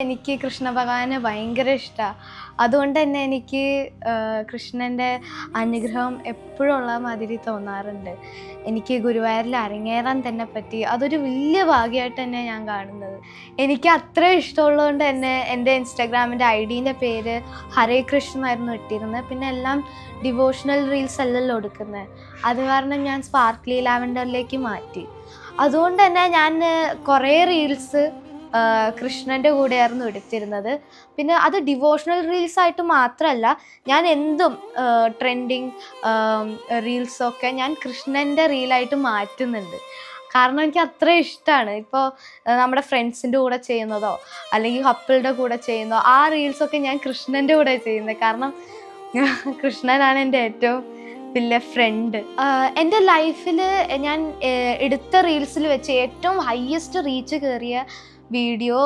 എനിക്ക് കൃഷ്ണ ഭഗവാനെ ഭയങ്കര ഇഷ്ടമാണ്. അതുകൊണ്ട് തന്നെ എനിക്ക് കൃഷ്ണൻ്റെ അനുഗ്രഹം എപ്പോഴും ഉള്ള മാതിരി തോന്നാറുണ്ട്. എനിക്ക് ഗുരുവായൂരിൽ അരങ്ങേറാൻ തന്നെ പറ്റി. അതൊരു വലിയ ഭാഗ്യമായിട്ട് തന്നെ ഞാൻ കാണുന്നത്. എനിക്ക് അത്ര ഇഷ്ടമുള്ളതുകൊണ്ട് തന്നെ എൻ്റെ ഇൻസ്റ്റാഗ്രാമിൻ്റെ ഐഡീൻ്റെ പേര് ഹരേ കൃഷ്ണ ആയിരുന്നു ഇട്ടിരുന്നത്. പിന്നെ എല്ലാം ഡിവോഷണൽ റീൽസ് അല്ലല്ലോ എടുക്കുന്നത്. അത് കാരണം ഞാൻ സ്പാർക്ക്ലി ലാവൻഡറിലേക്ക് മാറ്റി. അതുകൊണ്ട് തന്നെ ഞാൻ കുറേ റീൽസ് കൃഷ്ണൻ്റെ കൂടെയായിരുന്നു എടുത്തിരുന്നത്. പിന്നെ അത് ഡിവോഷണൽ റീൽസായിട്ട് മാത്രമല്ല, ഞാൻ എന്തും ട്രെൻഡിങ് റീൽസൊക്കെ ഞാൻ കൃഷ്ണൻ്റെ റീലായിട്ട് മാറ്റുന്നുണ്ട്. കാരണം എനിക്ക് അത്ര ഇഷ്ടമാണ്. ഇപ്പോൾ നമ്മുടെ ഫ്രണ്ട്സിൻ്റെ കൂടെ ചെയ്യുന്നതോ അല്ലെങ്കിൽ കപ്പിളുടെ കൂടെ ചെയ്യുന്നതോ ആ റീൽസൊക്കെ ഞാൻ കൃഷ്ണൻ്റെ കൂടെ ചെയ്യുന്നത്. കാരണം കൃഷ്ണനാണ് എൻ്റെ ഏറ്റവും വലിയ ഫ്രണ്ട്. എൻ്റെ ലൈഫിൽ ഞാൻ എടുത്ത റീൽസിൽ വെച്ച് ഏറ്റവും ഹയ്യസ്റ്റ് റീച്ച് കയറിയ വീഡിയോ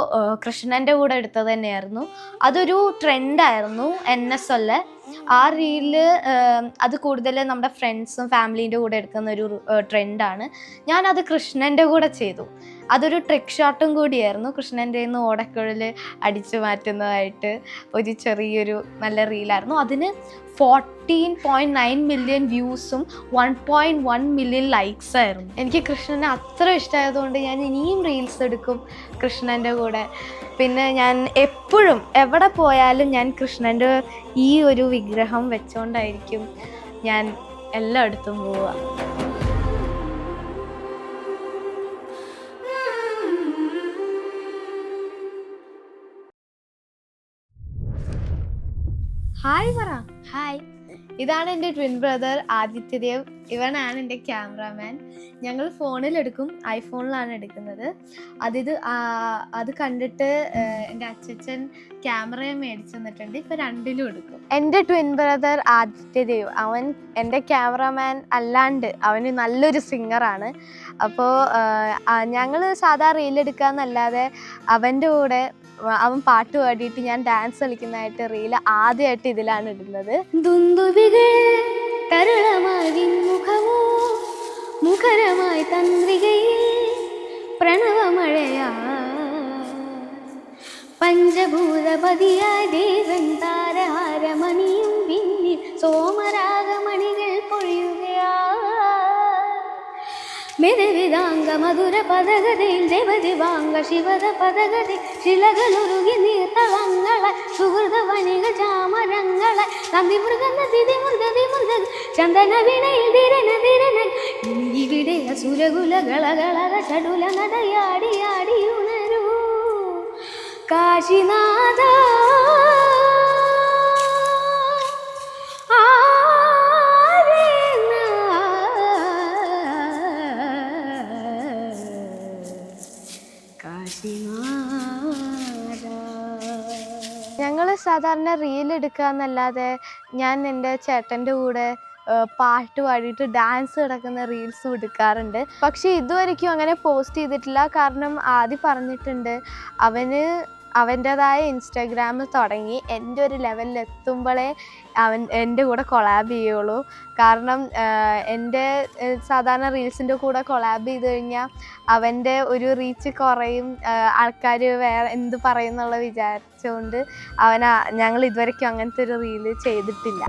കൃഷ്ണൻ്റെ കൂടെ എടുത്തത് തന്നെയായിരുന്നു. അതൊരു ട്രെൻഡായിരുന്നു NSL. ആ റീലിൽ അത് കൂടുതൽ നമ്മുടെ ഫ്രണ്ട്സും ഫാമിലീൻ്റെ കൂടെ എടുക്കുന്ന ഒരു ട്രെൻഡാണ്. ഞാനത് കൃഷ്ണൻ്റെ കൂടെ ചെയ്തു. അതൊരു ട്രിക്ക് ഷോട്ടും കൂടിയായിരുന്നു. കൃഷ്ണൻ്റെ നിന്ന് ഓടക്കുഴൽ അടിച്ചു മാറ്റുന്നതായിട്ട് ഒരു ചെറിയൊരു നല്ല റീലായിരുന്നു. അതിന് 14.9 മില്യൺ വ്യൂസും 1.1 മില്യൺ ലൈക്സ് ആയിരുന്നു. എനിക്ക് കൃഷ്ണനെ അത്ര ഇഷ്ടമായതുകൊണ്ട് ഞാൻ ഇനിയും റീൽസ് എടുക്കും കൃഷ്ണൻ്റെ കൂടെ. പിന്നെ ഞാൻ എപ്പോഴും എവിടെ പോയാലും ഞാൻ കൃഷ്ണൻ്റെ ഈ ഒരു വിഗ്രഹം വെച്ചുകൊണ്ടായിരിക്കും ഞാൻ എല്ലായിടത്തും പോവുക. ഹായ് പറ. ഹായ്. ഇതാണ് എൻ്റെ ട്വിൻ ബ്രദർ ആദിത്യദേവ്. ഇവനാണ് എൻ്റെ ക്യാമറാമാൻ. ഞങ്ങൾ ഫോണിലെടുക്കും, ഐഫോണിലാണ് എടുക്കുന്നത്. അത് കണ്ടിട്ട് എൻ്റെ അച്ഛൻ ക്യാമറയെ മേടിച്ചു തന്നിട്ടുണ്ട്. ഇപ്പോൾ രണ്ടിലും എടുക്കും. എൻ്റെ ട്വിൻ ബ്രദർ ആദിത്യദേവ്, അവൻ എൻ്റെ ക്യാമറാമാൻ അല്ലാണ്ട് അവന് നല്ലൊരു സിംഗറാണ്. അപ്പോൾ ഞങ്ങൾ സാധാ റീലെടുക്കാന്നല്ലാതെ അവൻ്റെ കൂടെ അവൻ പാട്ട് പാടിയിട്ട് ഞാൻ ഡാൻസ് കളിക്കുന്നതായിട്ട് റീൽ ആദ്യമായിട്ട് ഇതിലാണ് ഇടുന്നത്. മുഖരമായി തന്ത്രികയിൽ പ്രണവമഴയാ പഞ്ചഭൂതപതിയായ ദേവൻ താരഹാരമണിയും പിന്നിൽ സോമരാഗമണികൾ പൊഴിയുകയാ മെരവിതാംഗ മധുര പദഗതയിൽ ദേവദിവാംഗ ശിവത പദഗതി ശിലകളുരുകി നീർത്തളങ്ങളെ സുഹൃതവണികൾ ചാമരങ്ങളെ നന്ദി മൃഗ തിഥി മൃഗതി മൃഗ ചന്ദന വിണയിൽ ധിരന ധിരന ഇവിടെ അസുരകുല കളകള ചടുല നടയാടിയാടി ഉണരൂ കാശിനാഥ. ഞങ്ങൾ സാധാരണ റീൽ എടുക്കാന്നല്ലാതെ ഞാൻ എൻ്റെ ചേട്ടൻ്റെ കൂടെ പാട്ട് പാടിയിട്ട് ഡാൻസ് കിടക്കുന്ന റീൽസും എടുക്കാറുണ്ട്. പക്ഷേ ഇതുവരെയ്ക്കും അങ്ങനെ പോസ്റ്റ് ചെയ്തിട്ടില്ല. കാരണം ആദ്യം പറഞ്ഞിട്ടുണ്ട് അവൻ്റേതായ ഇൻസ്റ്റാഗ്രാമിൽ തുടങ്ങി എൻ്റെ ഒരു ലെവലിൽ എത്തുമ്പോഴേ അവൻ എൻ്റെ കൂടെ കൊളാബ് ചെയ്യുള്ളൂ. കാരണം എൻ്റെ സാധാരണ റീൽസിൻ്റെ കൂടെ കൊളാബ് ചെയ്ത് കഴിഞ്ഞാൽ അവൻ്റെ ഒരു റീച്ച് കുറയും, ആൾക്കാർ വേറെ എന്ത് പറയുന്നുള്ള വിചാരിച്ചുകൊണ്ട് ഞങ്ങൾ ഇതുവരെയ്ക്കും അങ്ങനത്തെ ഒരു റീല് ചെയ്തിട്ടില്ല.